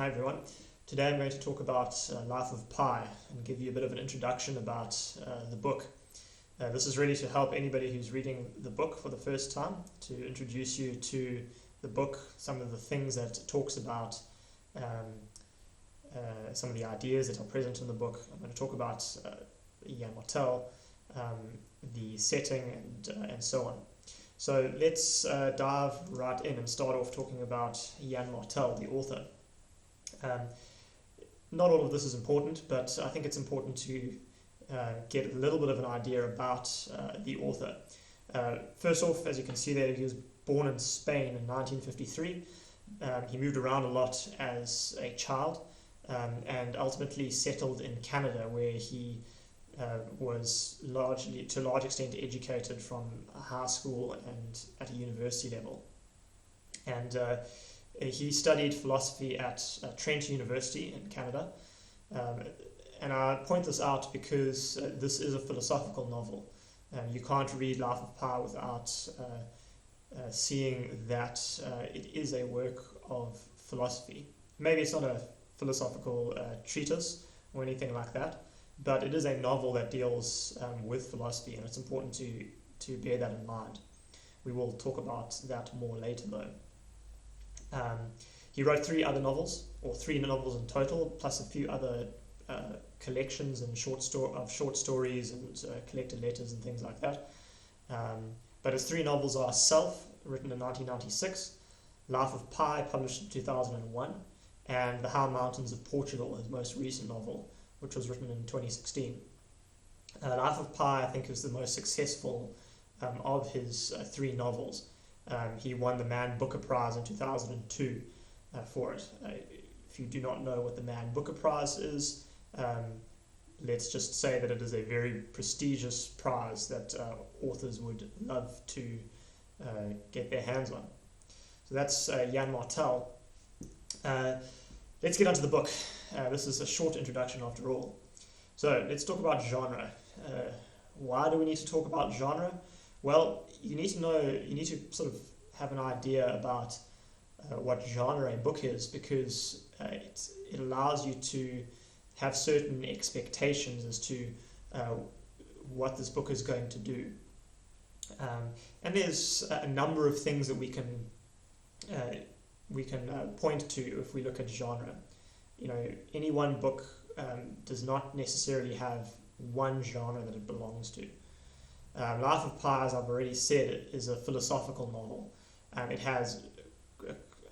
Hi everyone. Today I'm going to talk about Life of Pi and give you a bit of an introduction about the book. This is really to help anybody who's reading the book for the first time, to introduce you to the book, some of the things that it talks about, some of the ideas that are present in the book. I'm going to talk about Yann Martel, the setting and so on. So let's dive right in and start off talking about Yann Martel, the author. Not all of this is important, but I think it's important to get a little bit of an idea about the author. First off, as you can see there, he was born in Spain in 1953. He moved around a lot as a child and ultimately settled in Canada, where he was to a large extent educated from a high school and at a university level. And he studied philosophy at Trent University in Canada. And I point this out because this is a philosophical novel. You can't read Life of Pi without seeing that it is a work of philosophy. Maybe it's not a philosophical treatise or anything like that, but it is a novel that deals with philosophy, and it's important to bear that in mind. We will talk about that more later though. He wrote three novels in total, plus a few other collections and short stories and collected letters and things like that. But his three novels are Self, written in 1996, Life of Pi, published in 2001, and The High Mountains of Portugal, his most recent novel, which was written in 2016. Life of Pi, I think, is the most successful of his three novels. He won the Man Booker Prize in 2002 for it. If you do not know what the Man Booker Prize is, let's just say that it is a very prestigious prize that authors would love to get their hands on. So that's Yann Martel. Let's get onto the book. This is a short introduction after all. So let's talk about genre. Why do we need to talk about genre? Well, you need to sort of have an idea about what genre a book is, because it allows you to have certain expectations as to what this book is going to do. And there's a number of things that we can point to if we look at genre. Any one book does not necessarily have one genre that it belongs to. Life of Pi, as I've already said, is a philosophical novel. It has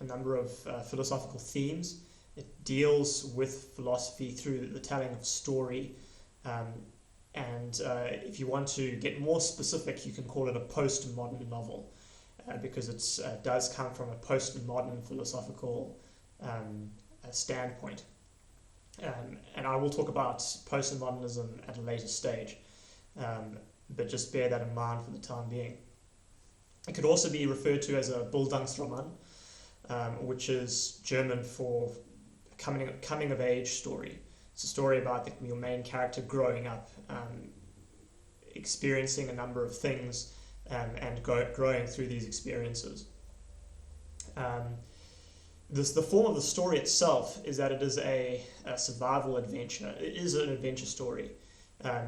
a number of philosophical themes. It deals with philosophy through the telling of story. And if you want to get more specific, you can call it a postmodern novel, because it does come from a postmodern philosophical standpoint. And I will talk about postmodernism at a later stage. But just bear that in mind for the time being. It could also be referred to as a Bildungsroman, which is German for coming of age story. It's a story about your main character growing up, experiencing a number of things, and growing through these experiences. The form of the story itself is that it is a survival adventure. It is an adventure story.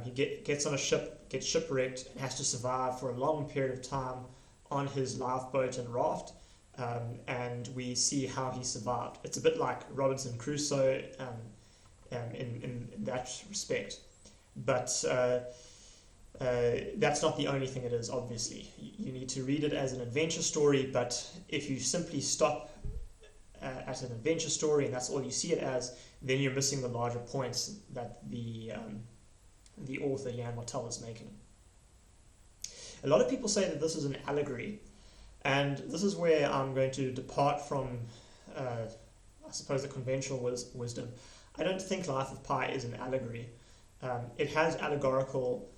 He gets on a ship, gets shipwrecked, and has to survive for a long period of time on his lifeboat and raft, and we see how he survived. It's a bit like Robinson Crusoe in that respect, but that's not the only thing it is, obviously. You need to read it as an adventure story, but if you simply stop at an adventure story and that's all you see it as, then you're missing the larger points that the author Yann Martel is making. A lot of people say that this is an allegory, and this is where I'm going to depart from, I suppose, the conventional wisdom. I don't think Life of Pi is an allegory. It has allegorical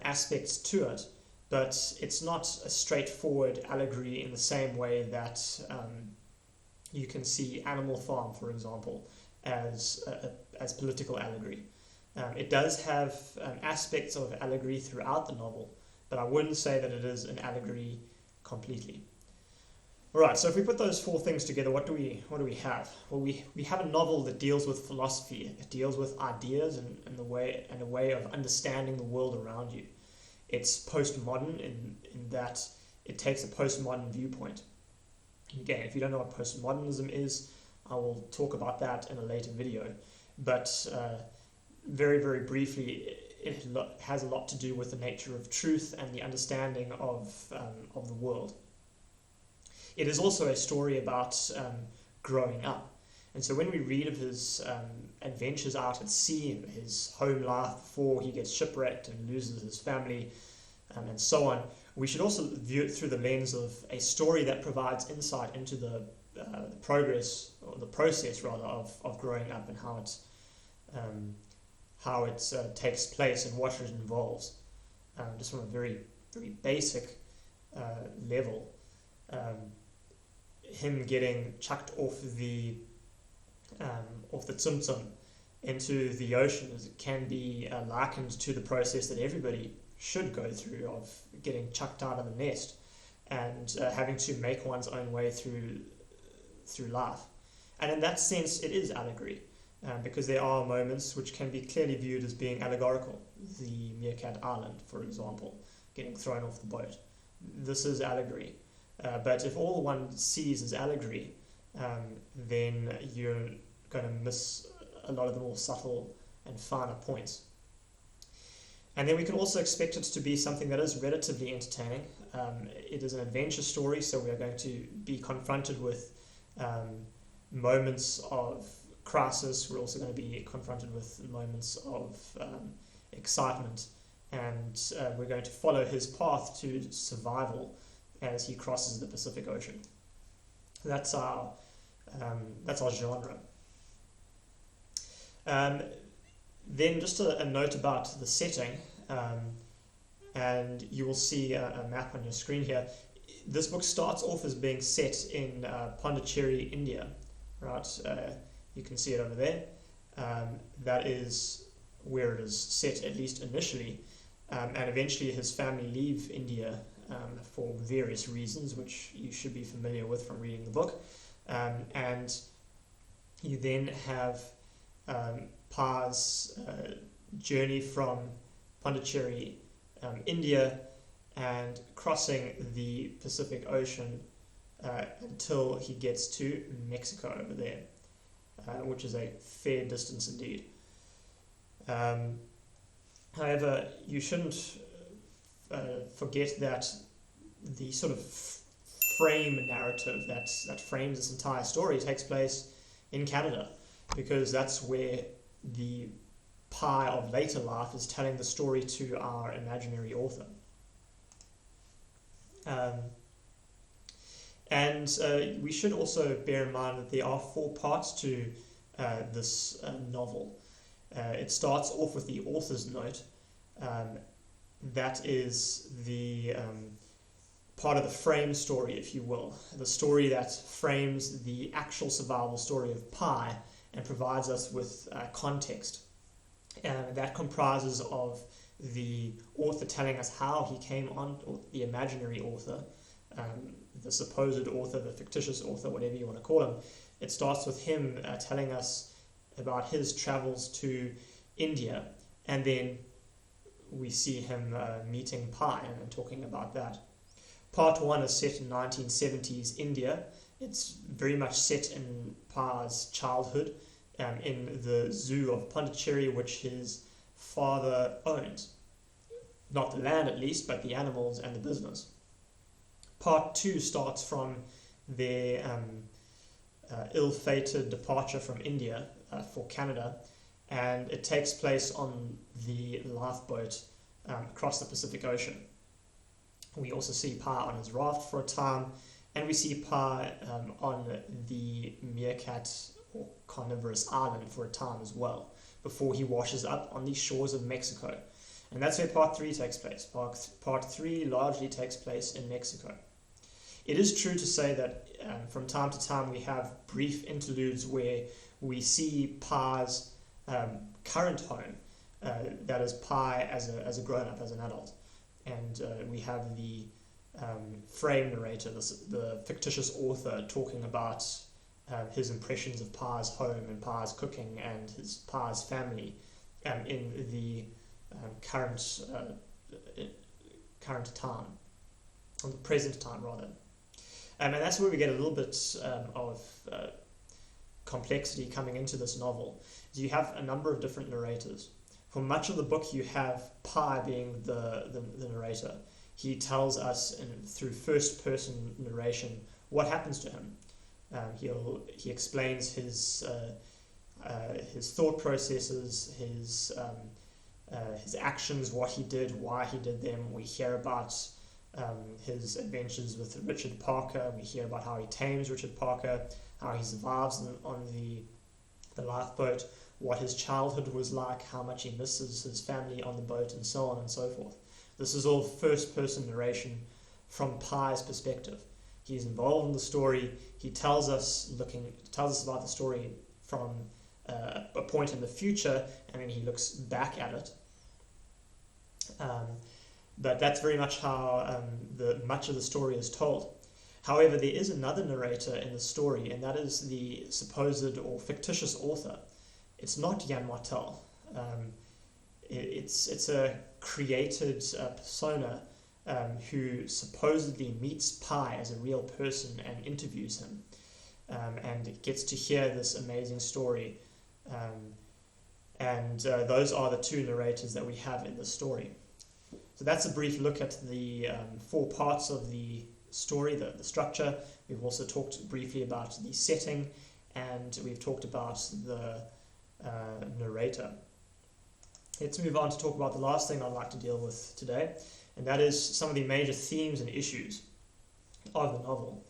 aspects to it, but it's not a straightforward allegory in the same way that you can see Animal Farm, for example, as political allegory. It does have aspects of allegory throughout the novel, but I wouldn't say that it is an allegory completely. All right, so if we put those four things together, what do we have? Well, we have a novel that deals with philosophy. It deals with ideas and a way of understanding the world around you. It's postmodern in that it takes a postmodern viewpoint. Again, if you don't know what postmodernism is, I will talk about that in a later video. But very, very briefly, it has a lot to do with the nature of truth and the understanding of the world. It is also a story about growing up. And so when we read of his adventures out at sea, his home life before he gets shipwrecked and loses his family, and so on, we should also view it through the lens of a story that provides insight into the progress, or the process rather, of growing up and how it takes place and what it involves. Just from a very, very basic level. Him getting chucked off the Tsum into the ocean can be likened to the process that everybody should go through of getting chucked out of the nest and having to make one's own way through life. And in that sense, it is allegory, because there are moments which can be clearly viewed as being allegorical. The Meerkat Island, for example, getting thrown off the boat. This is allegory. But if all one sees is allegory, then you're going to miss a lot of the more subtle and finer points. And then we can also expect it to be something that is relatively entertaining. It is an adventure story, so we are going to be confronted with moments of crisis. We're also going to be confronted with moments of excitement, and we're going to follow his path to survival as he crosses the Pacific Ocean. That's our genre. Then just a note about the setting, and you will see a map on your screen here. This book starts off as being set in Pondicherry, India, right? You can see it over there. That is where it is set, at least initially, and eventually his family leave India for various reasons, which you should be familiar with from reading the book. And you then have Pa's journey from Pondicherry, India, and crossing the Pacific Ocean until he gets to Mexico over there, which is a fair distance indeed. However, you shouldn't forget that the sort of frame narrative that frames this entire story takes place in Canada, because that's where the Pi of later life is telling the story to our imaginary author. And we should also bear in mind that there are 4 parts to this novel. It starts off with the author's note. That is the part of the frame story, if you will, the story that frames the actual survival story of Pi and provides us with context. That comprises of the author telling us how he came on, or the imaginary author, the supposed author, the fictitious author, whatever you want to call him. It starts with him telling us about his travels to India, and then we see him meeting Pi and talking about that. Part 1 is set in 1970s India. It's very much set in Pa's childhood, in the zoo of Pondicherry, which his father owned. Not the land at least, but the animals and the business. Part 2 starts from their ill-fated departure from India for Canada, and it takes place on the lifeboat across the Pacific Ocean. We also see Pi on his raft for a time, and we see Pi on the Meerkat or Carnivorous Island for a time as well, before he washes up on the shores of Mexico. And that's where Part 3 takes place. Part 3 largely takes place in Mexico. It is true to say that from time to time we have brief interludes where we see Pi's current home, that is Pi as a grown-up, as an adult. And we have the frame narrator, the fictitious author talking about his impressions of Pa's home and Pa's cooking and his Pa's family in the current time, or the present time rather. And that's where we get a little bit of complexity coming into this novel. You have a number of different narrators. For much of the book, you have Pa being the narrator. He tells us through first-person narration what happens to him. He explains his thought processes, his actions, what he did, why he did them. We hear about his adventures with Richard Parker. We hear about how he tames Richard Parker, how he survives on the lifeboat, what his childhood was like, how much he misses his family on the boat, and so on and so forth. This is all first-person narration from Pa's perspective. He's involved in the story. He tells us about the story from a point in the future, and then he looks back at it. But that's very much how much of the story is told. However, there is another narrator in the story, and that is the supposed or fictitious author. It's not Jan Martel. It's a created persona who supposedly meets Pa as a real person and interviews him, and gets to hear this amazing story. Those are the two narrators that we have in the story. So that's a brief look at the 4 parts of the story, the structure. We've also talked briefly about the setting, and we've talked about the narrator. Let's move on to talk about the last thing I'd like to deal with today, and that is some of the major themes and issues of the novel.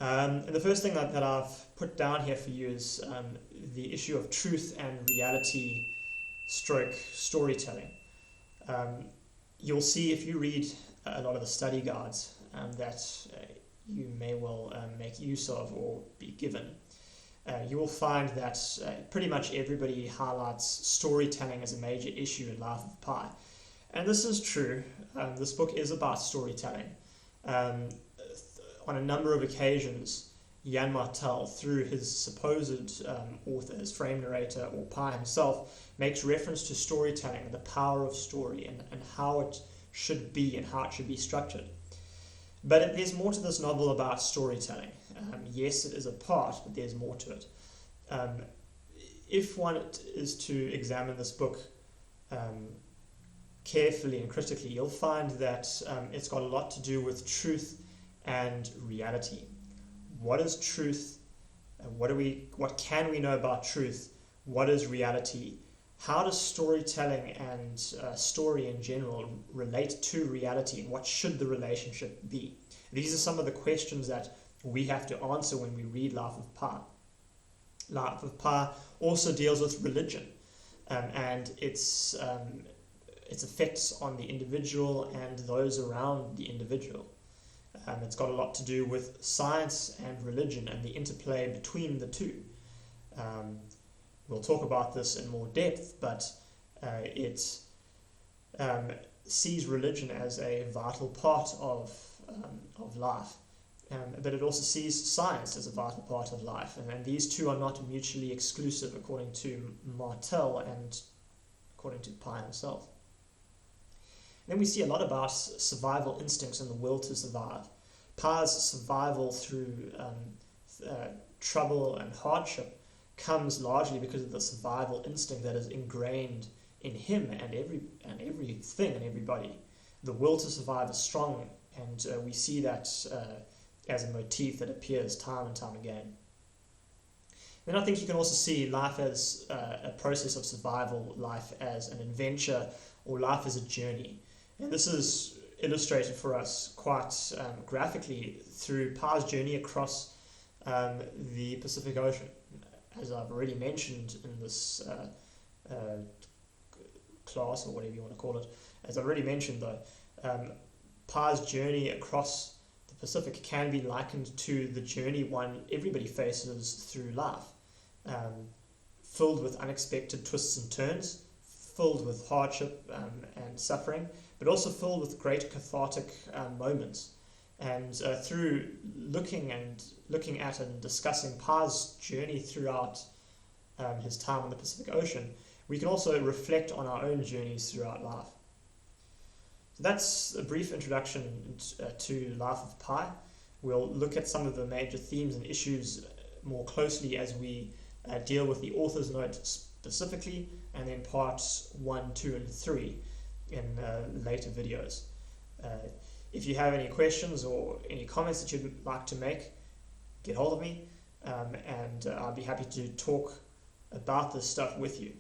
And the first thing that I've put down here for you is the issue of truth and reality stroke storytelling. You'll see if you read a lot of the study guides that you may well make use of or be given. You will find that pretty much everybody highlights storytelling as a major issue in Life of Pi. And this is true. This book is about storytelling. On a number of occasions, Jan Martel, through his supposed author, his frame narrator, or Pi himself, makes reference to storytelling, the power of story, and how it should be and how it should be structured. But there's more to this novel about storytelling. Yes, it is a part, but there's more to it. If one is to examine this book carefully and critically, you'll find that it's got a lot to do with truth and reality. What is truth? What can we know about truth? What is reality? How does storytelling and story in general relate to reality, and what should the relationship be? These are some of the questions that we have to answer when we read Life of Pi. Life of Pi also deals with religion and its effects on the individual and those around the individual. It's got a lot to do with science and religion and the interplay between the two. We'll talk about this in more depth, but it sees religion as a vital part of life. But it also sees science as a vital part of life, and these two are not mutually exclusive according to Martel and according to Pi himself. Then we see a lot about survival instincts and the will to survive. Pi's survival through trouble and hardship comes largely because of the survival instinct that is ingrained in him and everything and everybody. The will to survive is strong, and we see that as a motif that appears time and time again. Then I think you can also see life as a process of survival, life as an adventure, or life as a journey. And this is illustrated for us quite graphically through Pi's journey across the Pacific Ocean. As I've already mentioned in this class, or whatever you want to call it, as I've already mentioned though, Pi's journey across the Pacific can be likened to the journey everybody faces through life, filled with unexpected twists and turns, filled with hardship and suffering, but also filled with great cathartic moments. And through looking at and discussing Pa's journey throughout his time on the Pacific Ocean, we can also reflect on our own journeys throughout life. So that's a brief introduction to Life of Pi. We'll look at some of the major themes and issues more closely as we deal with the author's note specifically, and then parts 1, 2, and 3 in later videos. If you have any questions or any comments that you'd like to make, get hold of me, and I'll be happy to talk about this stuff with you.